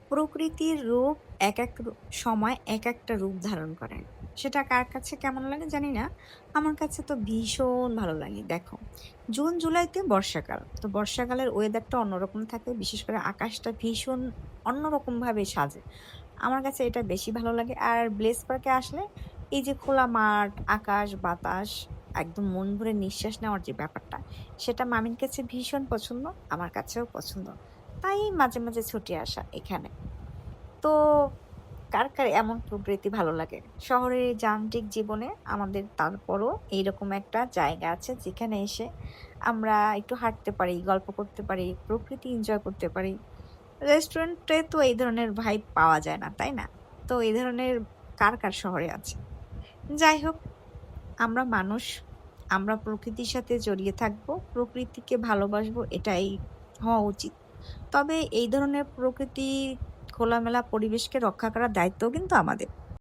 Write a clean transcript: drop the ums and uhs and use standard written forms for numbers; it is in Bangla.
প্রকৃতির রূপ এক সময় একটা রূপ ধারণ করে। সেটা কার কাছে কেমন লাগে জানি না। আমার কাছে তো ভীষণ ভালো লাগে। দেখো, জুন জুলাইতে বর্ষাকাল। তো বর্ষাকালের ওয়েদারটা অন্যরকম থাকে। বিশেষ করে আকাশটা ভীষণ অন্যরকমভাবে সাজে। আমার কাছে এটা বেশি ভালো লাগে। আর ব্লেস পার্কে আসলে এই যে খোলা মাঠ, আকাশ, বাতাস, একদম মন ভরে নিঃশ্বাস নেওয়ার যে ব্যাপারটা, সেটা মামির কাছে ভীষণ পছন্দ, আমার কাছেও পছন্দ। তাই মাঝে, মাঝে ছুটে আসা এখানে। তো কার এমন প্রকৃতি ভালো লাগে? শহরের যান্ত্রিক জীবনে আমাদের তারপরও এইরকম একটা জায়গা আছে যেখানে এসে আমরা একটু হাঁটতে পারি, গল্প করতে পারি, প্রকৃতি এনজয় করতে পারি। রেস্টুরেন্টে তো এই ধরনের ভাইব পাওয়া যায় না, তাই না? তো এই ধরনের কার শহরে আছে? যাই হোক, আমরা মানুষ, আমরা প্রকৃতির সাথে জড়িয়ে থাকবো, প্রকৃতিকে ভালোবাসবো এটাই হওয়া উচিত। তবে এই ধরনের প্রকৃতি খোলামেলা পরিবেশকে রক্ষা করার দায়িত্বও কিন্তু আমাদের।